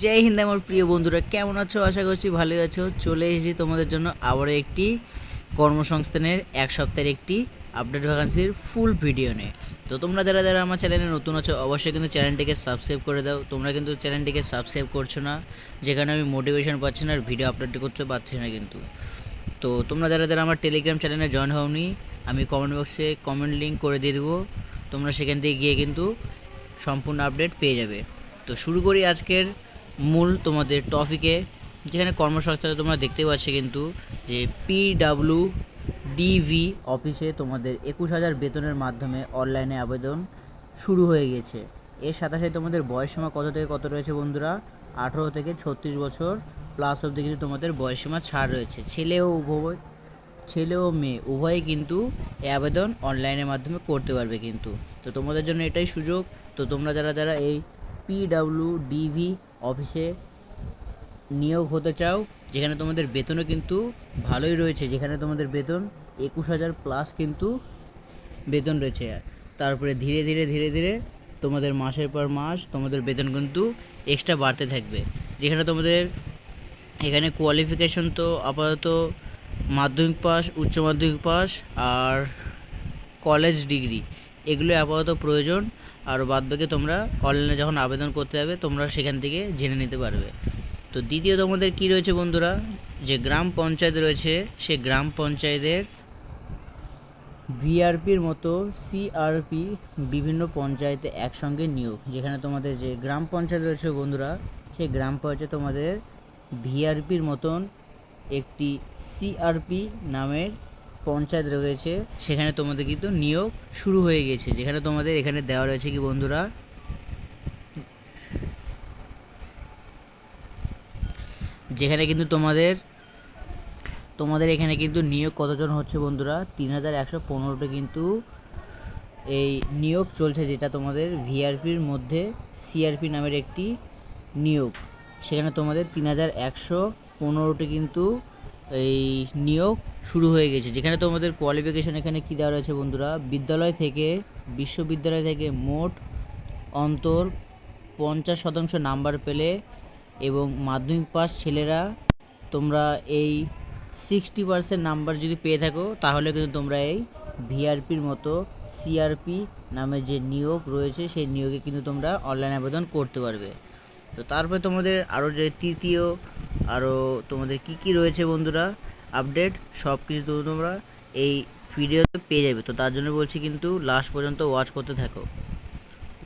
জয় হিন্দ আমার প্রিয় বন্ধুরা, কেমন আছো? আশা করছি ভালোই আছো। চলে এসেছি তোমাদের জন্য আবারও একটি কর্মসংস্থানের এক সপ্তাহের একটি আপডেট ভ্যাকান্সির ফুল ভিডিও নিয়ে। তো তোমরা যারা যারা আমার চ্যানেলে নতুন আছো অবশ্যই কিন্তু চ্যানেলটিকে সাবস্ক্রাইব করে দাও। তোমরা কিন্তু চ্যানেলটিকে সাবস্ক্রাইব করছো না, যেখানে আমি মোটিভেশন পাচ্ছি না আর ভিডিও আপলোড করতে পারছি না কিন্তু। তো তোমরা যারা যারা আমার টেলিগ্রাম চ্যানেলে জয়েন হওনি, আমি কমেন্ট বক্সে কমেন্ট লিঙ্ক করে দিয়ে দেবো। তোমরা সেখান থেকে গিয়ে কিন্তু সম্পূর্ণ আপডেট পেয়ে যাবে। তো শুরু করি আজকের মূল তোমাদের টপিকে, যেখানে কর্মসংস্থানে তোমরা দেখতে পাচ্ছ কিন্তু যে PWDV অফিসে তোমাদের 21,000 বেতনের মাধ্যমে অনলাইনে আবেদন শুরু হয়ে গেছে। এর সাথে সাথে তোমাদের বয়সসীমা কত থেকে কত রয়েছে বন্ধুরা? 18 থেকে 36 বছর প্লাস অবধি কিন্তু তোমাদের বয়সসীমা ছাড় রয়েছে। ছেলে ও মেয়ে উভয়ই কিন্তু এই আবেদন অনলাইনের মাধ্যমে করতে পারবে কিন্তু। তো তোমাদের জন্য এটাই সুযোগ। তো তোমরা যারা যারা এই PWDV অফিসে নিয়োগ হতে চাও, যেখানে তোমাদের বেতনও কিন্তু ভালোই রয়েছে, যেখানে তোমাদের বেতন 21,000 প্লাস কিন্তু বেতন রয়েছে। তারপরে ধীরে ধীরে ধীরে ধীরে তোমাদের মাসের পর মাস তোমাদের বেতন কিন্তু এক্সট্রা বাড়তে থাকবে। যেখানে তোমাদের এখানে কোয়ালিফিকেশন তো আপাতত মাধ্যমিক পাস, উচ্চ মাধ্যমিক পাস আর কলেজ ডিগ্রি, এগুলো আপাতত প্রয়োজন। আর বাদবাকি তোমরা অনলাইনে যখন আবেদন করতে যাবে তোমরা সেখান থেকে জেনে নিতে পারবে। তো দ্বিতীয় তোমাদের কি রয়েছে বন্ধুরা, যে গ্রাম পঞ্চায়েত রয়েছে, সে গ্রাম পঞ্চায়েতের ভিআরপির মতো সিআরপি বিভিন্ন পঞ্চায়েতে একসঙ্গে নিয়োগ। যেখানে তোমাদের যে গ্রাম পঞ্চায়েত রয়েছে বন্ধুরা, সেই গ্রাম পঞ্চায়েত তোমাদের ভিআরপির মতন একটি সিআরপি নামের পঞ্চায়েত রয়েছে, সেখানে তোমাদের কিন্তু নিয়োগ শুরু হয়ে গেছে। যেখানে তোমাদের এখানে দেওয়া রয়েছে কি বন্ধুরা, যেখানে কিন্তু তোমাদের এখানে কিন্তু নিয়োগ কতজন হচ্ছে বন্ধুরা? 3,115টা কিন্তু এই নিয়োগ চলছে, যেটা তোমাদের ভিআরপির মধ্যে সিআরপি নামের একটি নিয়োগ। সেখানে তোমাদের 3,115টি কিন্তু এই নিয়োগ শুরু হয়ে গেছে। যেখানে তোমাদের কোয়ালিফিকেশন এখানে কী দেওয়া রয়েছে বন্ধুরা, বিশ্ববিদ্যালয় থেকে মোট অন্তর 50% নাম্বার পেলে এবং মাধ্যমিক পাস ছেলেরা তোমরা এই 60% নাম্বার যদি পেয়ে থাকো, তাহলে কিন্তু তোমরা এই ভিআরপির মতো সিআরপি নামে যে নিয়োগ রয়েছে সেই নিয়োগে কিন্তু তোমরা অনলাইন আবেদন করতে পারবে। তো তারপরে তোমাদের আরও যে তৃতীয় আরও তোমাদের কি রয়েছে বন্ধুরা আপডেট, সব কিছু তো তোমরা এই ভিডিওতে পেয়ে যাবে। তো তার জন্য বলছি কিন্তু লাস্ট পর্যন্ত ওয়াচ করতে থাকো।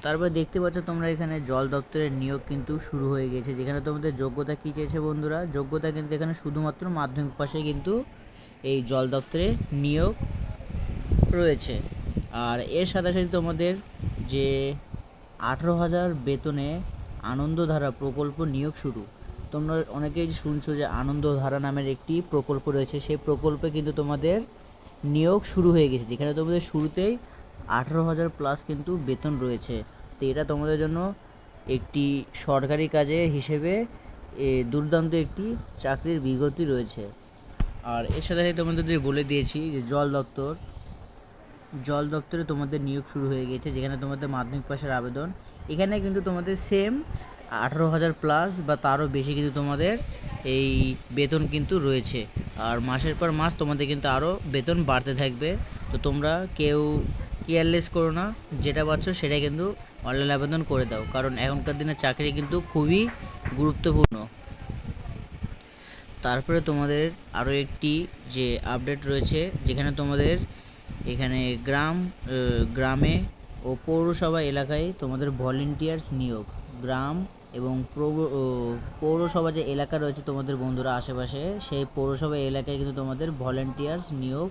তারপর দেখতে পাচ্ছ তোমরা এখানে জল দপ্তরের নিয়োগ কিন্তু শুরু হয়ে গেছে। যেখানে তোমাদের যোগ্যতা কী চেয়েছে বন্ধুরা, যোগ্যতা কিন্তু এখানে শুধুমাত্র মাধ্যমিক পাশে কিন্তু এই জল দপ্তরে নিয়োগ রয়েছে। আর এর সাথে সাথে তোমাদের যে 18,000 বেতনে আনন্দধারা প্রকল্প নিয়োগ শুরু। তোমরা অনেকেই শুনছো যে আনন্দধারা নামের একটি প্রকল্প রয়েছে, সেই প্রকল্পে কিন্তু তোমাদের নিয়োগ শুরু হয়ে গেছে। যেখানে তোমাদের শুরুতেই 18,000 প্লাস কিন্তু বেতন রয়েছে। তো এটা তোমাদের জন্য একটি সরকারি কাজে হিসেবে দুর্দান্ত একটি চাকরির বিজ্ঞপ্তি রয়েছে। আর এর সাথে সাথে তোমাদের যে বলে দিয়েছি যে জল দপ্তরে তোমাদের নিয়োগ শুরু হয়ে গেছে। যেখানে তোমাদের মাধ্যমিক পাশের আবেদন, এখানে কিন্তু তোমাদের সেম 18,000 প্লাস বা তারও বেশি কিন্তু তোমাদের এই বেতন কিন্তু রয়েছে। আর মাসের পর মাস তোমাদের কিন্তু আরও বেতন বাড়তে থাকবে। তো তোমরা কেউ কেয়ারলেস করো না, যেটা পাচ্ছ সেটাই কিন্তু অনলাইন আবেদন করে দাও, কারণ এখনকার দিনে চাকরি কিন্তু খুবই গুরুত্বপূর্ণ। তারপরে তোমাদের আরও একটি যে আপডেট রয়েছে, যেখানে তোমাদের এখানে গ্রামে ও পৌরসভা এলাকায় তোমাদের ভলেন্টিয়ার্স নিয়োগ। গ্রাম এবং পৌরসভা যে এলাকা রয়েছে তোমাদের বন্ধুরা আশেপাশে, সেই পৌরসভা এলাকায় কিন্তু তোমাদের ভলেন্টিয়ার্স নিয়োগ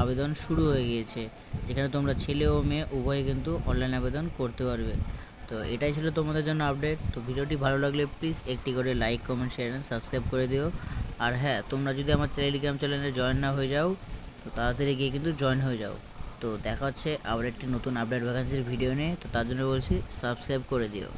আবেদন শুরু হয়ে গিয়েছে। যেখানে তোমরা ছেলে ও মেয়ে উভয়ে কিন্তু অনলাইন আবেদন করতে পারবে। তো এটাই ছিল তোমাদের জন্য আপডেট। তো ভিডিওটি ভালো লাগলে প্লিজ একটি করে like, comment, share and subscribe করে দিও। আর হ্যাঁ, তোমরা যদি আমার টেলিগ্রাম চ্যানেলে জয়েন না হয়ে যাও, তো তাড়াতাড়ি গিয়ে কিন্তু জয়েন হয়ে যাও। তো দেখা হচ্ছে আবার একটি নতুন আপডেট ভ্যাকান্সির ভিডিও নিয়ে। তো তার জন্য বলছি সাবস্ক্রাইব করে দিও।